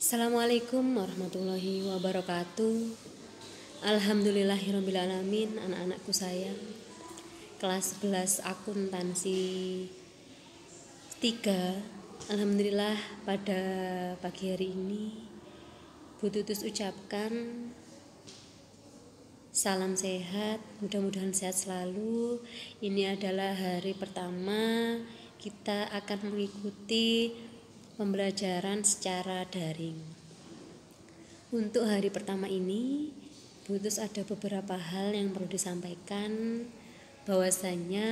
Assalamualaikum warahmatullahi wabarakatuh. Alhamdulillahirrabbilalamin. Anak-anakku sayang, kelas 11 akuntansi 3. Alhamdulillah pada pagi hari ini Bu Tutus ucapkan salam sehat, mudah-mudahan sehat selalu. Ini adalah hari pertama kita akan mengikuti pembelajaran secara daring. Untuk hari pertama ini, Tutus ada beberapa hal yang perlu disampaikan, bahwasanya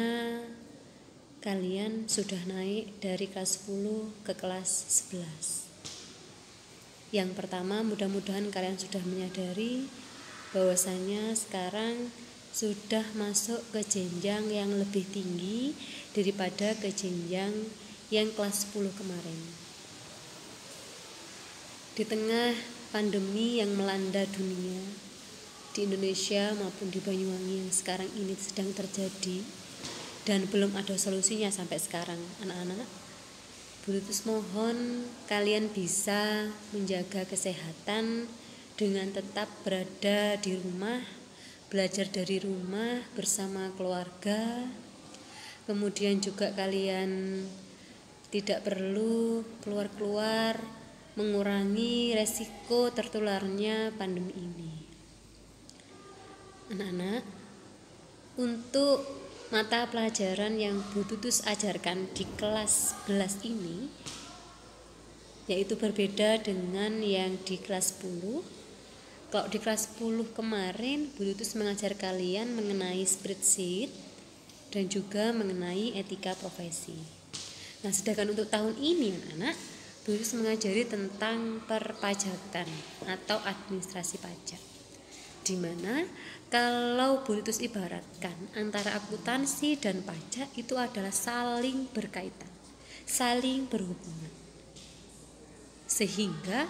kalian sudah naik dari kelas 10 ke kelas 11. Yang pertama, mudah-mudahan kalian sudah menyadari bahwasanya sekarang sudah masuk ke jenjang yang lebih tinggi daripada ke jenjang yang kelas 10 kemarin. Di tengah pandemi yang melanda dunia, di Indonesia maupun di Banyuwangi yang sekarang ini sedang terjadi dan belum ada solusinya sampai sekarang, anak-anak, Bu Tutus mohon kalian bisa menjaga kesehatan dengan tetap berada di rumah, belajar dari rumah bersama keluarga. Kemudian juga kalian tidak perlu keluar-keluar, mengurangi resiko tertularnya pandemi ini. Anak-anak, untuk mata pelajaran yang Bu Tutus ajarkan di kelas 11 ini, yaitu berbeda dengan yang di kelas 10. Kalau di kelas 10 kemarin, Bu Tutus mengajar kalian mengenai spreadsheet dan juga mengenai etika profesi. Nah, sedangkan untuk tahun ini, anak-anak, Bu Tutus mengajari tentang perpajakan atau administrasi pajak, di mana kalau Bu Tutus ibaratkan antara akuntansi dan pajak itu adalah saling berkaitan, saling berhubungan, sehingga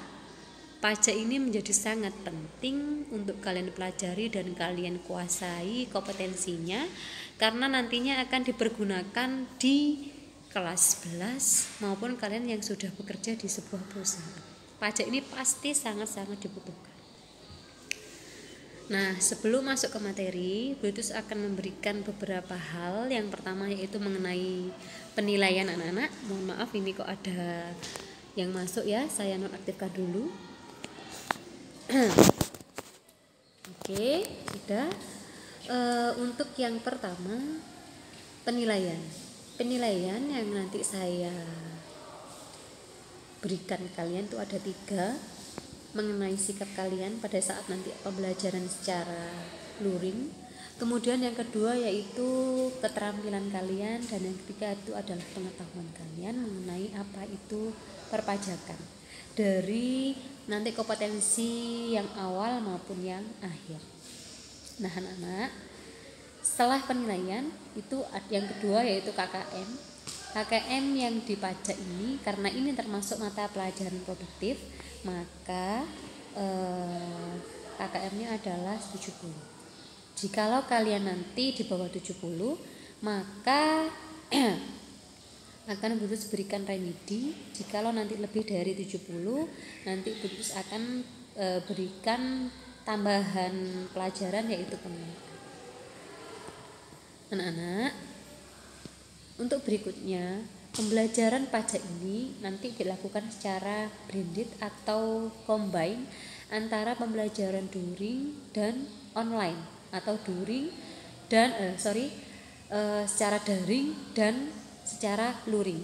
pajak ini menjadi sangat penting untuk kalian pelajari dan kalian kuasai kompetensinya, karena nantinya akan dipergunakan di kelas 11 maupun kalian yang sudah bekerja di sebuah perusahaan. Pajak ini pasti sangat-sangat dibutuhkan. Nah, sebelum masuk ke materi, Bu Tutus akan memberikan beberapa hal. Yang pertama yaitu mengenai penilaian, anak-anak. Mohon maaf, ini kok ada yang masuk ya, saya nonaktifkan dulu. Oke, sudah. Untuk yang pertama, penilaian yang nanti saya berikan kalian itu ada 3, mengenai sikap kalian pada saat nanti pembelajaran secara luring. Kemudian yang kedua yaitu keterampilan kalian, dan yang ketiga itu adalah pengetahuan kalian mengenai apa itu perpajakan, dari nanti kompetensi yang awal maupun yang akhir. Nah, anak-anak, setelah penilaian itu yang kedua yaitu KKM yang di pajak ini, karena ini termasuk mata pelajaran produktif, maka KKM-nya adalah 70. Jikalau kalian nanti di bawah 70, maka akan Bu Tutus berikan remedi. Jikalau nanti lebih dari 70, nanti Bu Tutus akan berikan tambahan pelajaran yaitu penilaian. Anak-anak, untuk berikutnya, pembelajaran pajak ini nanti dilakukan secara blended atau combine antara pembelajaran daring dan online, atau secara daring dan secara luring.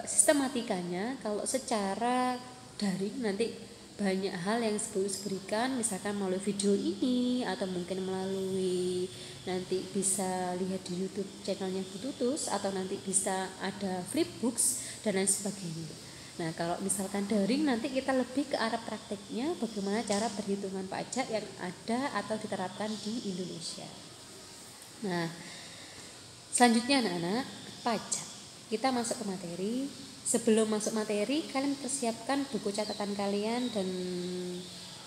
Sistematikanya kalau secara daring nanti banyak hal yang diberikan, misalkan melalui video ini atau mungkin melalui nanti bisa lihat di YouTube channelnya Bu Tutus, atau nanti bisa ada flipbooks dan lain sebagainya. Nah, kalau misalkan daring nanti kita lebih ke arah prakteknya, bagaimana cara perhitungan pajak yang ada atau diterapkan di Indonesia. Nah, selanjutnya anak-anak, pajak. Kita masuk ke materi. Sebelum masuk materi, kalian persiapkan buku catatan kalian dan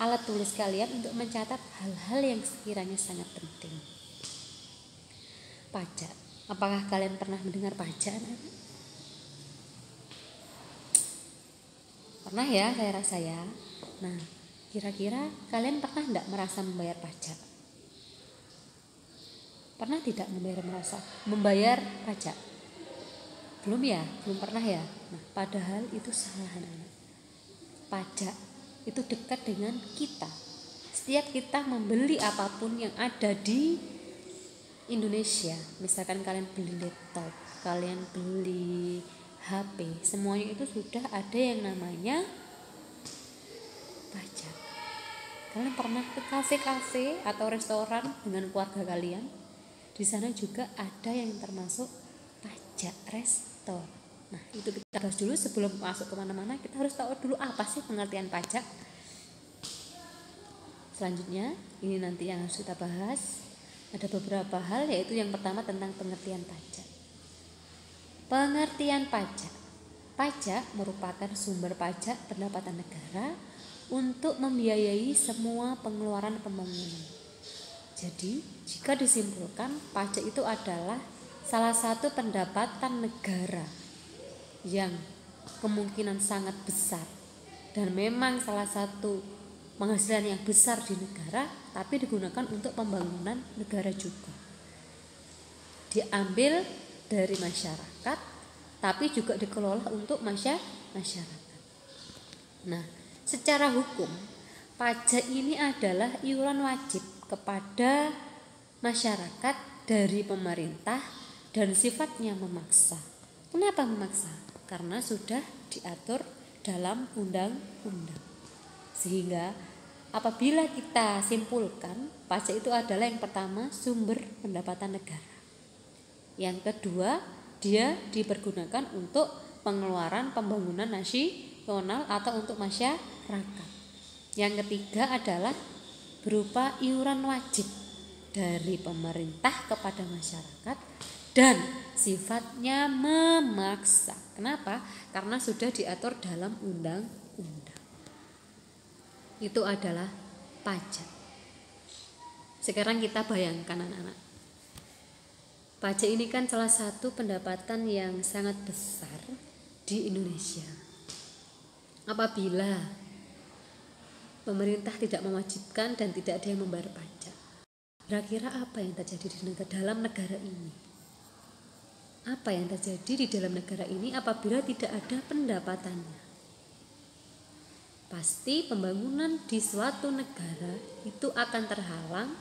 alat tulis kalian untuk mencatat hal-hal yang sekiranya sangat penting. Pajak. Apakah kalian pernah mendengar pajak? Pernah ya, saya rasa ya. Nah, kira-kira kalian pernah enggak merasa membayar pajak? Pernah tidak membayar pajak? Belum ya? Belum pernah ya? Nah, padahal itu salah, anak-anak. Pajak itu dekat dengan kita. Setiap kita membeli apapun yang ada di Indonesia, misalkan kalian beli laptop, kalian beli HP, semuanya itu sudah ada yang namanya pajak. Kalian pernah ke kafe-kafe atau restoran dengan keluarga kalian? Di sana juga ada yang termasuk pajak restoran. Nah, itu kita bahas dulu sebelum masuk kemana-mana. Kita harus tahu dulu apa sih pengertian pajak. Selanjutnya, ini nanti yang harus kita bahas. Ada beberapa hal, yaitu yang pertama tentang pengertian pajak. Pengertian pajak. Pajak merupakan sumber pajak pendapatan negara untuk membiayai semua pengeluaran pembangunan. Jadi, jika disimpulkan, pajak itu adalah salah satu pendapatan negara yang kemungkinan sangat besar dan memang salah satu penghasilan yang besar di negara, tapi digunakan untuk pembangunan negara juga. Diambil dari masyarakat, tapi juga dikelola untuk masyarakat. Nah, secara hukum, pajak ini adalah iuran wajib kepada masyarakat dari pemerintah dan sifatnya memaksa. Kenapa memaksa? Karena sudah diatur dalam undang-undang. Sehingga apabila kita simpulkan, pajak itu adalah yang pertama sumber pendapatan negara. Yang kedua, dia dipergunakan untuk pengeluaran pembangunan nasional atau untuk masyarakat. Yang ketiga adalah berupa iuran wajib dari pemerintah kepada masyarakat dan sifatnya memaksa. Kenapa? Karena sudah diatur dalam undang-undang. Itu adalah pajak. Sekarang kita bayangkan, anak-anak. Pajak ini kan salah satu pendapatan yang sangat besar di Indonesia. Apabila pemerintah tidak mewajibkan dan tidak ada yang membayar pajak, kira-kira apa yang terjadi di dalam negara ini? Apa yang terjadi di dalam negara ini apabila tidak ada pendapatannya? Pasti pembangunan di suatu negara itu akan terhalang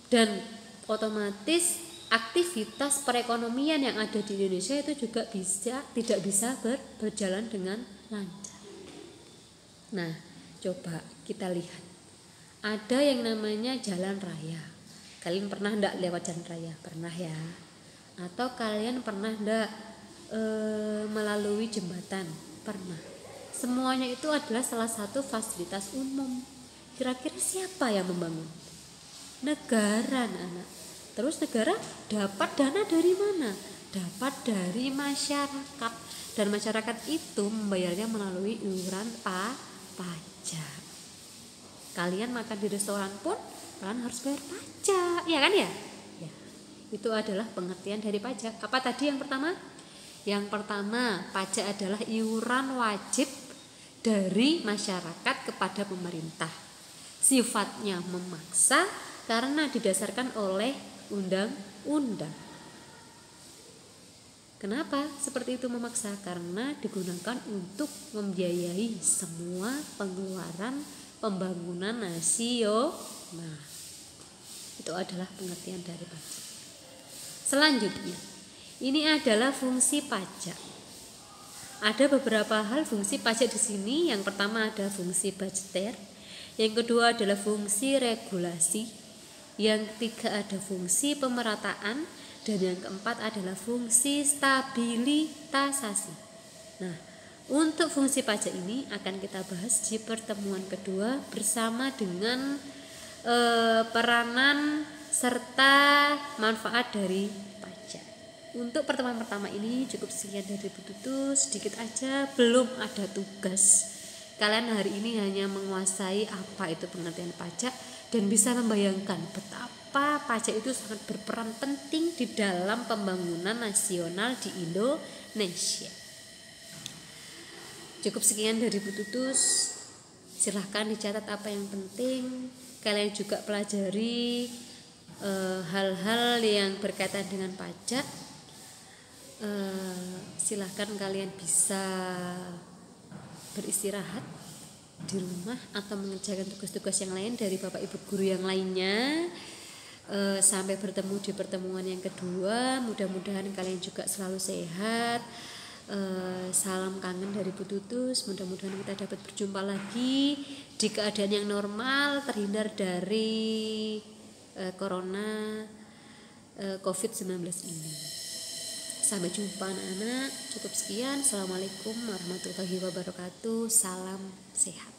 dan otomatis aktivitas perekonomian yang ada di Indonesia itu juga tidak bisa berjalan dengan lancar. Nah, coba kita lihat, ada yang namanya jalan raya. Kalian pernah enggak lewat jalan raya? Pernah ya? Atau kalian pernah enggak melalui jembatan? Pernah. Semuanya itu adalah salah satu fasilitas umum. Kira-kira siapa yang membangun? Negara, anak. Terus negara dapat dana dari mana? Dapat dari masyarakat. Dan masyarakat itu membayarnya melalui iuran pajak. Kalian makan di restoran pun kalian harus bayar pajak, ya kan ya? Ya. Itu adalah pengertian dari pajak. Apa tadi yang pertama? Yang pertama, pajak adalah iuran wajib dari masyarakat kepada pemerintah. Sifatnya memaksa karena didasarkan oleh undang-undang. Kenapa seperti itu memaksa? Karena digunakan untuk membiayai semua pengeluaran pembangunan nasional. Itu adalah pengertian dari pajak. Selanjutnya, ini adalah fungsi pajak. Ada beberapa hal fungsi pajak di sini. Yang pertama ada fungsi budgeter, yang kedua adalah fungsi regulasi, yang ketiga ada fungsi pemerataan, dan yang keempat adalah fungsi stabilisasi. Nah, untuk fungsi pajak ini akan kita bahas di pertemuan kedua bersama dengan peranan serta manfaat dari pajak. Untuk pertemuan pertama ini cukup sekian dari Bu Tutu, sedikit aja, belum ada tugas. Kalian hari ini hanya menguasai apa itu pengertian pajak dan bisa membayangkan betapa pajak itu sangat berperan penting di dalam pembangunan nasional di Indonesia. Cukup sekian dari Bu Tutus. Silahkan dicatat apa yang penting. Kalian juga pelajari hal-hal yang berkaitan dengan pajak. Silahkan kalian bisa beristirahat di rumah atau mengerjakan tugas-tugas yang lain dari Bapak Ibu guru yang lainnya. Sampai bertemu di pertemuan yang kedua. Mudah-mudahan kalian juga selalu sehat. Salam kangen dari Bu Tutus. Mudah-mudahan kita dapat berjumpa lagi di keadaan yang normal, terhindar dari corona COVID-19 ini. Sampai jumpa anak-anak. Cukup sekian. Assalamualaikum warahmatullahi wabarakatuh. Salam sehat.